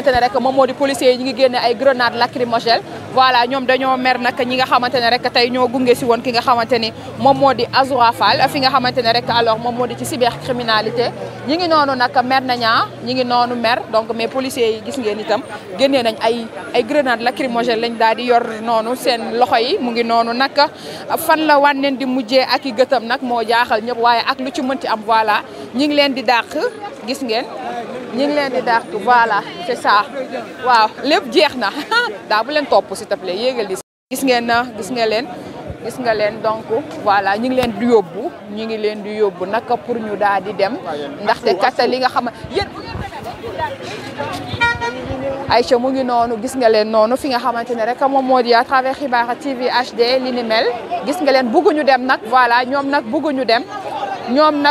xamante ne rek moom moo di policiers yi ñu ngi génne ay grenades lacrymogènes voilà ñoom dañoo mer nag ñi nga xamante ne rek tey ñoo gunge si woon ki nga xamante ni moom moo di Azoura Fall fi nga xamante ne rek alors moom moo di ci cybercriminalité ñi ngi noonu nag mer nañaa ñi ngi noonu mer donc mais policiers yi gis ngeen itam génnee nañ ay grenades lacrymogènes lañ daal di yor noonu seen loxo yi mu ngi noonu nag fan la wànneen di mujjee ak i gëtam nag moo jaaxal ñëpp waaye ak lu ci mënti am voilà ñi ngi leen di dàq gis ngeen ñi ngi leen di dàq voilà c'est ça waaw lépp jeex na daa bu leen topp s'il te plaît yéegal di gis ngeen na gis nga leen donc voilà ñu ngi leen di yóbbu ñu ngi leen di yóbbu nag pour ñu daal di dem ndaxte kat li nga xam yéen Aïcha mu ngi noonu gis nga leen noonu fi nga xamante ne rek moom moo di à travers Xibaar TV HD li ni mel gis nga leen bëgguñu dem nag voilà ñoom nag bëgguñu dem ñoom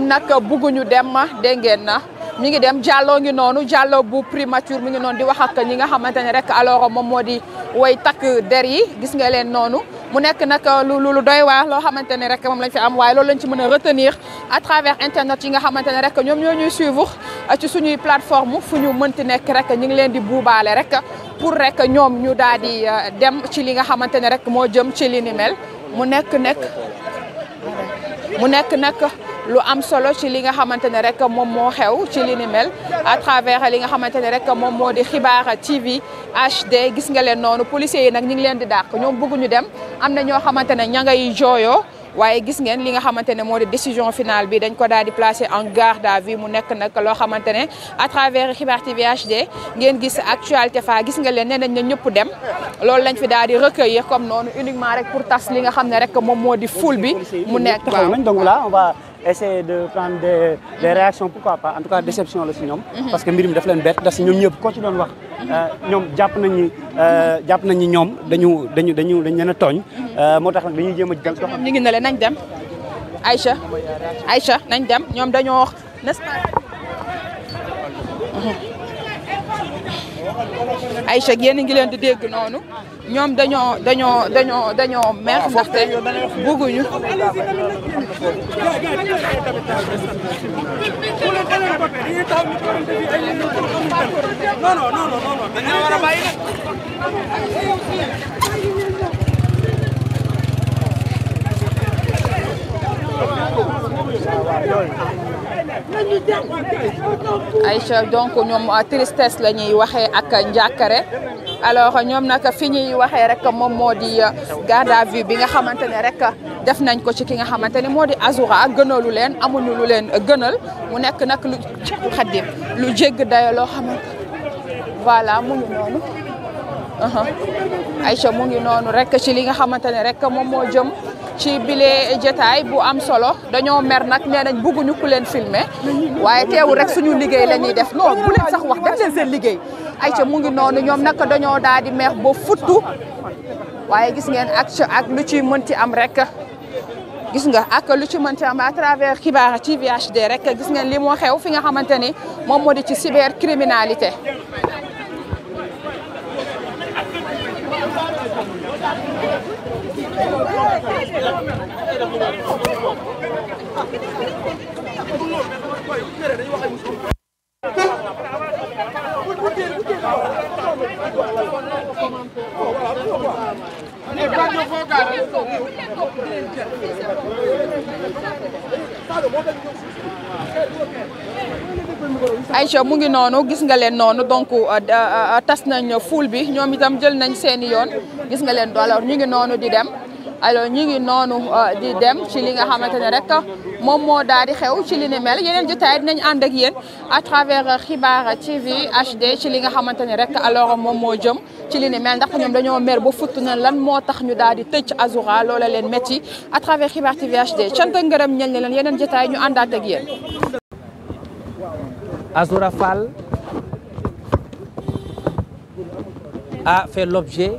nag bëgguñu dem dégg ngeen na mi ngi dem Diallo ngi noonu Diallo bu primature mi ngi noonu di wax ak ñi nga xamante ne rek alors moom moo di way takk der yi gis nga leen noonu mu nekk nag lu doy waar loo xamante ne rek moom lañ fi am waaye loolu lañ ci mën a retenir à travers internet yi nga xamante ne rek ñoom ñoo ñuy suivre ci suñuy plateforme fu ñu mënti nekk rek ñu ngi leen di buubaale rek pour rek ñoom ñu daal di dem ci li nga xamante ne rek moo jëm ci li ni mel mu nekk nag lu am solo ci li nga xamante ne rek moom moo xew ci li ni mel à travers li nga xamante ne rek moom moo di Xibaar TV HD gis nga leen noonu policiers yi nag ñu ngi leen di dàq ñoom bëgguñu dem am na ñoo xamante ne ña ngay jooyoo waaye gis ngeen li nga xamante ne moo di décision finale bi dañ ko daal di placer en garde à vue mu nekk nag loo xamante ne à travers Xibaar TV HD ngeen gis actualité fa gis nga leen nee nañ ne ñëpp dem loolu lañ fi daal di recueillir comme noonu uniquement rek pour tas li nga xam ne rek moom moo di foule bi mu nekk donc là on va essayer de prendre des réactions pourquoi pas en tout cas déception la si ñoom parce que mbir mi daf leen bett parce que ñoom ñëpp ko ci doon wax ñoom jàpp nañ ni ñoom dañu leen a tooñ moo tax nag dañuy jéem a jël ñoom ñu ngi ne leen nañ dem Aïcha nañ dem ñoom dañoo wax n'est-ce pas Aïcha yéen a ngi leen di dégg noonu ñoom dañoo mer ndaxte bëgguñu Aïcha donc ñoom tristesse la ñuy waxee ak njàkkare alors ñoom nag fi ñuy waxee rek moom moo di garde à vue bi nga xamante ne rek def nañ ko ci ki nga xamante ne moo di Azoura gënalu leen amuñu lu leen gënal mu nekk nag lu xaddim lu jégg dayo loo xamante voilà mu ngi noonu Aïcha mu ngi noonu rek ci li nga xamante ne rek moom moo jëm ci bile jotaay bu am solo dañoo mer nag nee nañ bëgguñu ku leen filmer waaye teewul rek suñu liggéey la ñuy def non bu leen sax wax def leen seen liggéey Aïcha mu ngi noonu ñoom nag dañoo daal di mer ba futtu waaye gis ngeen ak lu ci mënti am rek gis nga ak lu ci mënti am à travers Xibaar TV HD rek gis ngeen li moo xew fi nga xamante ni moom moo di ci cybercriminalité Aïcha mu ngi noonu gis nga leen noonu donc tas nañ foule bi ñoom itam jël nañ seeni yoon gis nga leen alors ñu ngi noonu di dem alors ñu ngi noonu di dem ci li nga xamante ne rek moom moo daal di xew ci li ni mel yeneen jotaay dinañ ànd ak yéen à travers Xibaar TV HD ci li nga xamante ne rek alors moom moo jëm ci li ni mel ndax ñoom dañoo mer ba futt na lan moo tax ñu daal di tëj Azoura loola leen métti à travers Xibaar TV HD cant ak ngërëm ñel ne leen yeneen jotaay ñu àndaat ak yéen. Azoura Fall a fait l'objet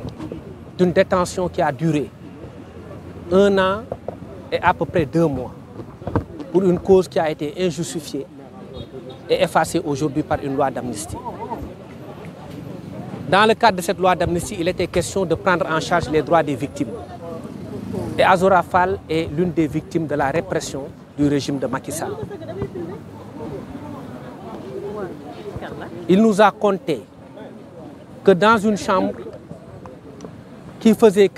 d'une détention qui a duré 1 an et à peu près 2 mois pour une cause qui a été injustifiée et effacée aujourd'hui par une loi d'amnistie. Dans le cadre de cette loi d'amnistie, il était question de prendre en charge les droits des victimes. Et Azoura Fall est l'une des victimes de la répression du régime de Macky Sall. Il nous a conté que dans une chambre qui ne faisait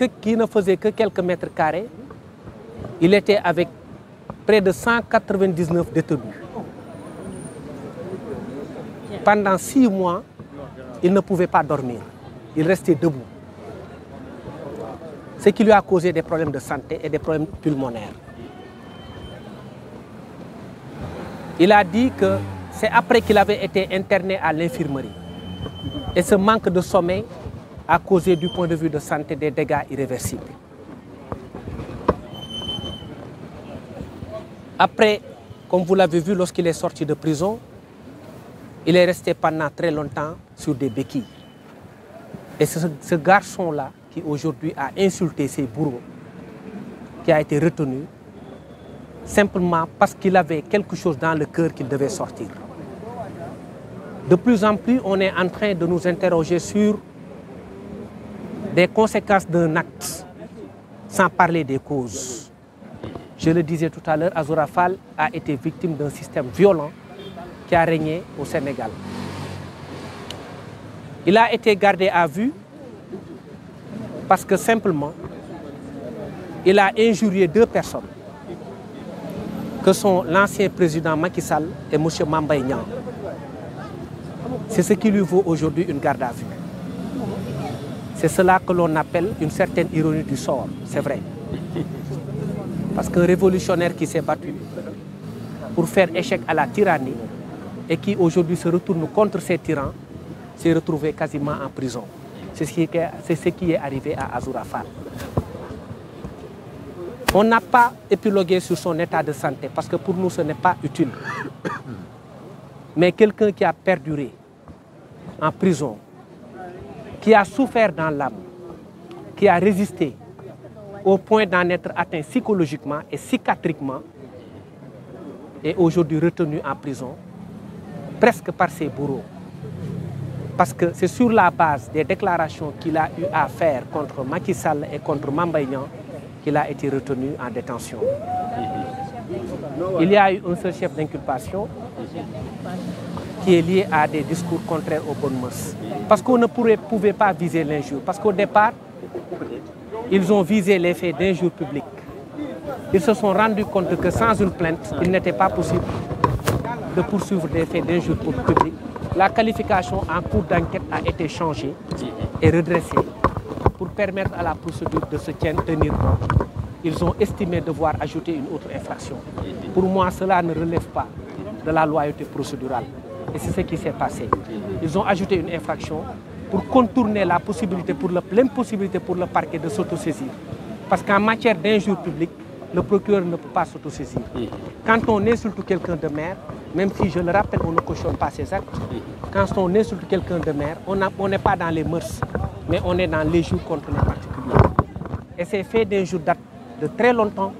que quelques mètres carrés, il était avec près de 199 détenus. Pendant 6 mois, il ne pouvait pas dormir. Il restait debout. Ce qui lui a causé des problèmes de santé et des problèmes pulmonaires. Il a dit que c'est après qu'il avait été interné à l'infirmerie. Et ce manque de sommeil a causé du point de vue de santé des dégâts irréversibles. Après, comme vous l'avez vu, lorsqu'il est sorti de prison, il est resté pendant très longtemps sur des béquilles. Et c'est ce garçon-là qui aujourd'hui a insulté ses bourreaux, qui a été retenu simplement parce qu'il avait quelque chose dans le cœur qu'il devait sortir. De plus en plus, on est en train de nous interroger sur des conséquences d'un acte, sans parler des causes. Je le disais tout à l'heure, Azoura Fall a été victime d'un système violent qui a régné au Sénégal. Il a été gardé à vue parce que simplement, il a injurié 2 personnes, que sont l'ancien président Macky Sall et M. Mame Niang. C'est ce qui lui vaut aujourd'hui une garde à vue. C'est cela que l'on appelle une certaine ironie du sort, c'est vrai. Parce qu'un révolutionnaire qui s'est battu pour faire échec à la tyrannie et qui aujourd'hui se retourne contre ces tyrans, s'est retrouvé quasiment en prison. C'est ce qui est arrivé à Azoura Fall. On n'a pas épilogué sur son état de santé parce que pour nous ce n'est pas utile. Mais quelqu'un qui a perduré en prison, qui a souffert dans l'âme, qui a résisté au point d'en être atteint psychologiquement et psychiatriquement, est aujourd'hui retenu en prison, presque par ses bourreaux. Parce que c'est sur la base des déclarations qu'il a eu à faire contre Macky Sall et contre Mame Niang qu'il a été retenu en détention. Il y a eu un seul chef d'inculpation qui est lié à des discours contraires aux bonnes mœurs. Parce qu'on ne pouvait pas viser l'injure. Parce qu'au départ, ils ont visé les faits d'injure publique. Ils se sont rendus compte que sans une plainte, il n'était pas possible de poursuivre des faits d'injure publique. La qualification en cours d'enquête a été changée et redressée pour permettre à la procédure de se tenir compte. Ils ont estimé devoir ajouter une autre infraction. Pour moi, cela ne relève pas de la loyauté procédurale. Et c'est ce qui s'est passé. Ils ont ajouté une infraction pour contourner la possibilité l'impossibilité pour le parquet de s'autosaisir. Parce qu'en matière d'injure publique, le procureur ne peut pas s'autosaisir. Quand on insulte quelqu'un de maire, même si je le rappelle, on ne cautionne pas ses actes, quand on insulte quelqu'un de maire, on n'est pas dans les mœurs, mais on est dans l'injure contre les particuliers. Et ces faits d'injure datent de très longtemps.